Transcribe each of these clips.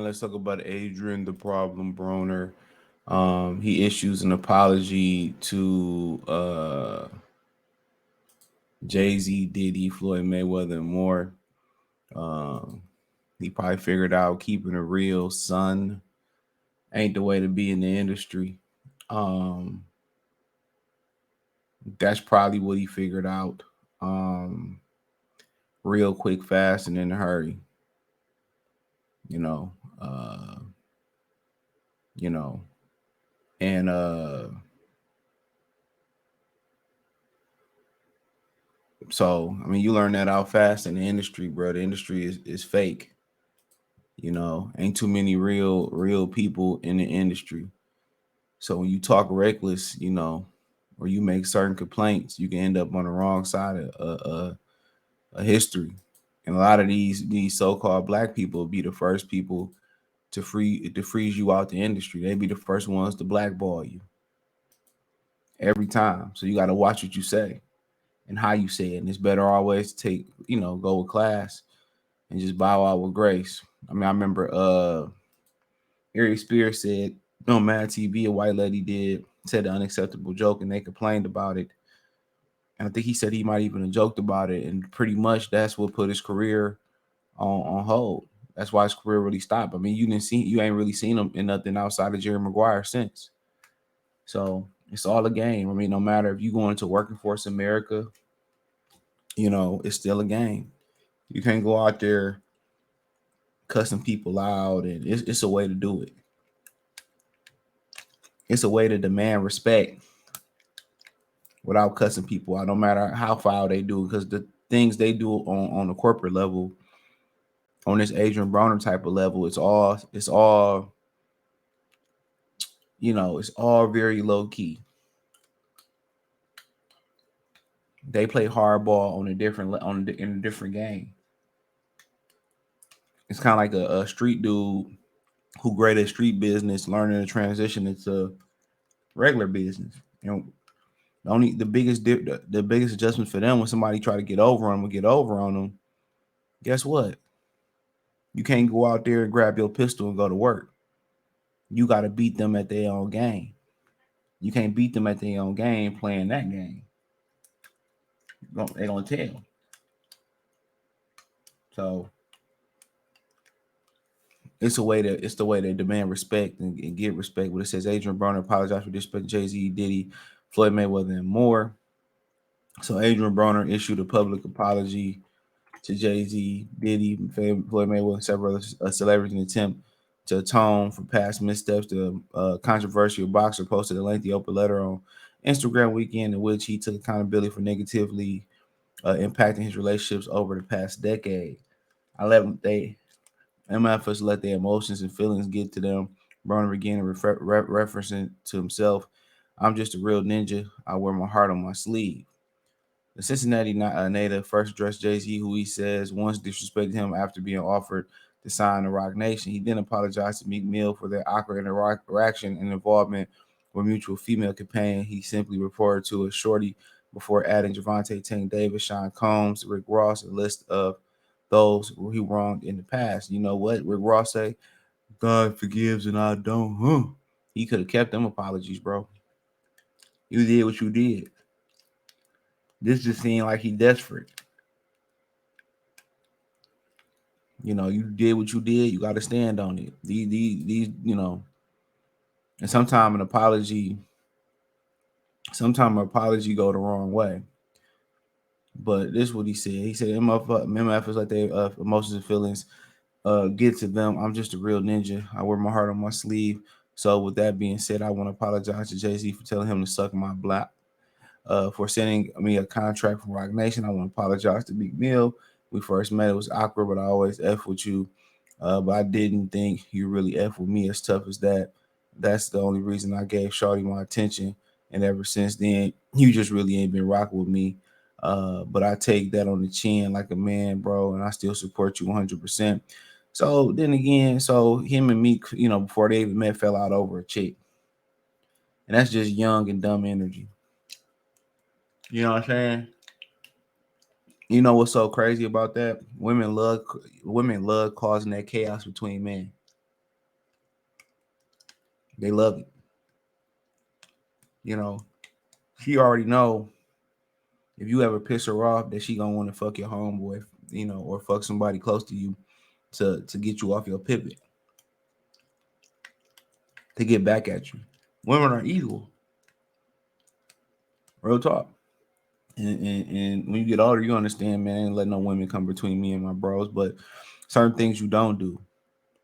let's talk about Adrien the Problem Broner. He issues an apology to Jay-Z, Diddy, Floyd Mayweather, and more. Um, he probably figured out keeping it real, son, ain't the way to be in the industry. Um, that's probably what he figured out. Um, Real quick, fast, and in a hurry. You know, uh, you know, and so I mean, you learn that out fast in the industry, bro. The industry is fake. Ain't too many real people in the industry. So when you talk reckless, or you make certain complaints, you can end up on the wrong side of history. And a lot of these so-called black people be the first people to freeze you out the industry. They be the first ones to blackball you every time. So you got to watch what you say and how you say it. And it's better always to go with class and just bow out with grace. I mean, I remember Ari Spears said on Mad TV, a white lady said an unacceptable joke and they complained about it. And I think he said he might even have joked about it. And pretty much that's what put his career on hold. That's why his career really stopped. I mean, you ain't really seen him in nothing outside of Jerry Maguire since. So it's all a game. I mean, no matter if you go into working force America, it's still a game. You can't go out there cussing people out, and it's a way to do it. It's a way to demand respect without cussing people out, no matter how foul they do, because the things they do on the corporate level, on this Adrien Broner type of level, it's all very low key. They play hardball in a different game. It's kind of like a street dude who great at street business, learning to transition into regular business. You know, the biggest adjustment for them when somebody try to get over them or get over on them. Guess what? You can't go out there and grab your pistol and go to work. You got to beat them at their own game. You can't beat them at their own game playing that game. They gonna tell. So it's the way they demand respect and get respect. What it says, Adrien Broner apologized for disrespecting Jay-Z, Diddy, Floyd Mayweather, and more. So Adrien Broner issued a public apology to Jay-Z, Diddy, Floyd Mayweather, and several other celebrities in an attempt to atone for past missteps. The controversial boxer posted a lengthy open letter on Instagram weekend in which he took accountability for negatively impacting his relationships over the past decade. I let they MFers let their emotions and feelings get to them. Broner began referencing to himself, "I'm just a real ninja. I wear my heart on my sleeve." The Cincinnati native first addressed Jay-Z, who he says once disrespected him after being offered to sign the Rock Nation. He then apologized to Meek Mill for their awkward interaction and involvement with mutual female companion he simply referred to as Shorty, before adding Javante, Tank Davis, Sean Combs, Rick Ross, a list of those who he wronged in the past. You know what Rick Ross say? God forgives and I don't. Huh? He could have kept them apologies, bro. You did what you did. This just seemed like he desperate. You did what you did. You got to stand on it. These, and sometimes an apology go the wrong way. But this is what he said. He said, MF is like their emotions and feelings get to them. I'm just a real ninja. I wear my heart on my sleeve. So with that being said, I want to apologize to Jay-Z for telling him to suck my block. For sending me a contract from Rock Nation. I want to apologize to Big Mill. We first met, it was awkward, but I always F with you. But I didn't think you really F with me as tough as that. That's the only reason I gave Shorty my attention. And ever since then, you just really ain't been rocking with me. But I take that on the chin like a man, bro, and I still support you 100%. So then again, so him and me, before they even met, fell out over a chick. And that's just young and dumb energy. You know what I'm saying? You know what's so crazy about that? Women love causing that chaos between men. They love it. You know, she already know if you ever piss her off that she gonna want to fuck your homeboy, you know, or fuck somebody close to you to get you off your pivot, to get back at you. Women are evil. Real talk. And when you get older, you understand, man, ain't let no women come between me and my bros, but certain things you don't do.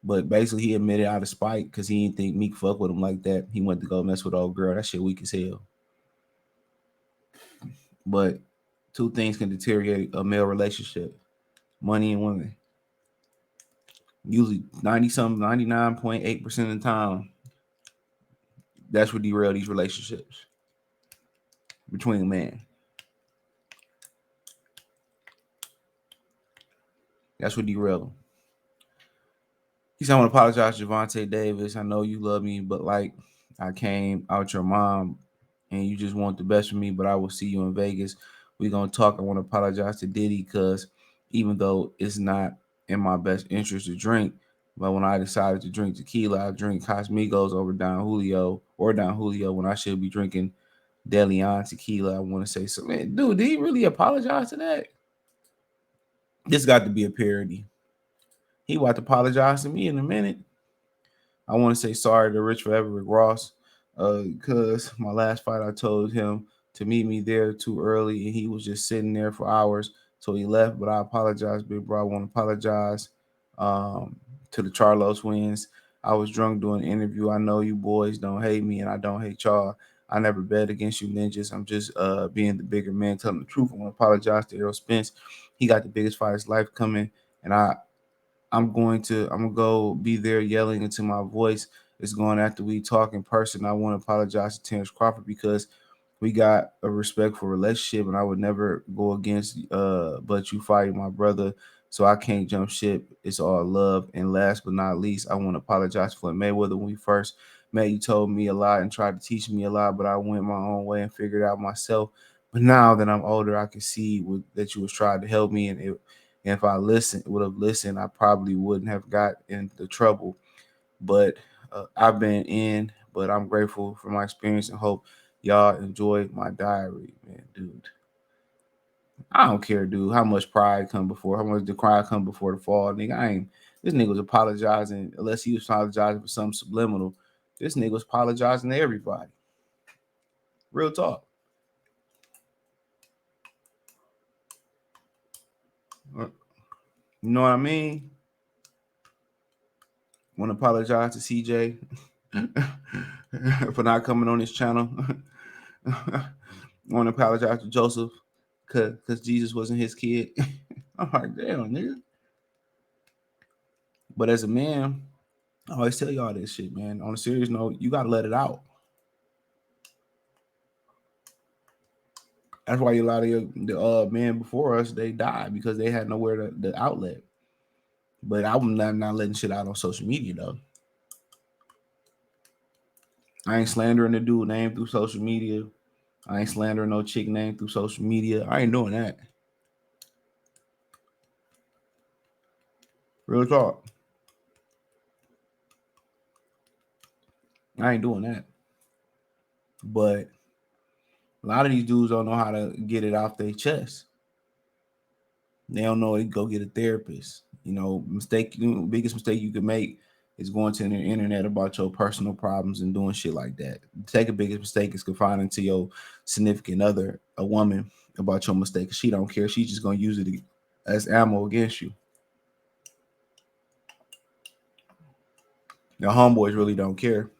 But basically, he admitted out of spite because he didn't think Meek fuck with him like that. He went to go mess with old girl. That shit weak as hell. But two things can deteriorate a male relationship: money and women. Usually 90 something, 99.8% of the time, that's what derail these relationships between men. That's what derail them. He said, I want to apologize to Javante Davis. I know you love me, but like I came out your mom and you just want the best for me, but I will see you in Vegas. We're going to talk. I want to apologize to Diddy because even though it's not in my best interest to drink, but when I decided to drink tequila, I drink Casamigos over Don Julio when I should be drinking De Leon tequila. I want to say, so man, dude, did he really apologize to that? This got to be a parody. He about to apologize to me in a minute. I want to say sorry to Rich Forever Rick Ross, because my last fight I told him to meet me there too early, and he was just sitting there for hours, so he left. But I apologize, big bro. I want to apologize to the Charlo twins. I was drunk doing an interview. I know you boys don't hate me, and I don't hate y'all. I never bet against you ninjas. I'm just being the bigger man, telling the truth. I want to apologize to Errol Spence. He got the biggest fight of his life coming, and I'm gonna go be there yelling into my voice. It's going after we talk in person. I want to apologize to Terrence Crawford because we got a respectful relationship and I would never go against but you fighting my brother. So I can't jump ship. It's all love. And last but not least, I want to apologize for Mayweather. When we first met, you told me a lot and tried to teach me a lot, but I went my own way and figured it out myself. But now that I'm older, I can see that you was trying to help me, and if I would have listened, I probably wouldn't have got into trouble. But I've been in, but I'm grateful for my experience and hope y'all enjoy my diary, man, dude. I don't care, dude, how much pride come before, how much the pride come before the fall, nigga. This nigga was apologizing, unless he was apologizing for something subliminal. This nigga was apologizing to everybody. Real talk. You know what I mean? Want to apologize to CJ for not coming on his channel. Want to apologize to Joseph because Jesus wasn't his kid. I'm like, damn, nigga. But as a man, I always tell y'all this shit, man. On a serious note, you gotta let it out. That's why a lot of the men before us, they died because they had nowhere to the outlet. But I'm not letting shit out on social media though. I ain't slandering the dude name through social media. I ain't slandering no chick name through social media. I ain't doing that. Real talk. I ain't doing that. But a lot of these dudes don't know how to get it off their chest. They don't know they go get a therapist. Biggest mistake you can make is going to the internet about your personal problems and doing shit like that. The second biggest mistake is confiding to your significant other, a woman, about your mistake. She don't care. She's just gonna use it as ammo against you. The homeboys really don't care.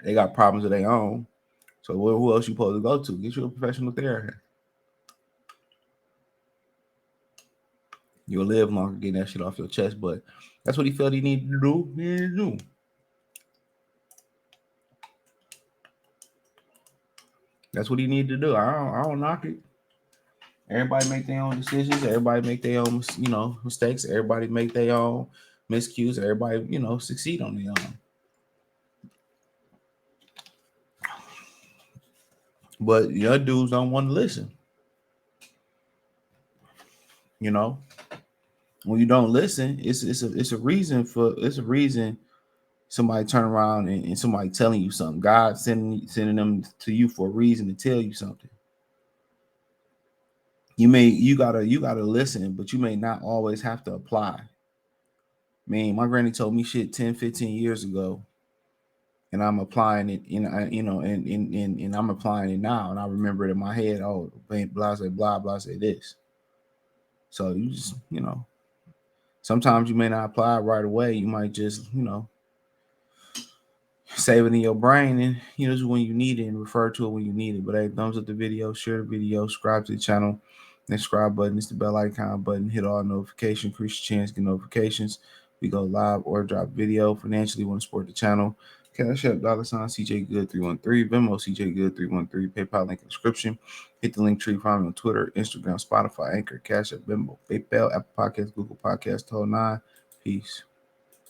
They got problems of their own. So who else you supposed to go to? Get you a professional therapist. You'll live longer getting that shit off your chest. But that's what he felt he needed to do. He needed to do. That's what he needed to do. I don't knock it. Everybody make their own decisions. Everybody make their own, mistakes. Everybody make their own miscues. Everybody, succeed on their own. But your dudes don't want to listen. When you don't listen, it's a reason. somebody turn around and somebody telling you something. God sending them to you for a reason to tell you something. You gotta listen, but you may not always have to apply. Man, my granny told me shit 10, 15 years ago, and I'm applying it and I'm applying it now, and I remember it in my head. Oh, blah say blah blah say this. So you just sometimes you may not apply it right away. You might just save it in your brain, and just when you need it and refer to it when you need it. But hey, thumbs up the video, share the video, subscribe to the channel. The subscribe button is the bell icon button. Hit all notifications, increase your chance to get notifications. We go live or drop video. Financially, want to support the channel. Cash App $ CJ Good 313, Venmo CJ Good 313, PayPal link in the description. Hit the link tree, find me on Twitter, Instagram, Spotify, Anchor, Cash App, Venmo, PayPal, Apple Podcasts, Google Podcasts, whole nine. Peace.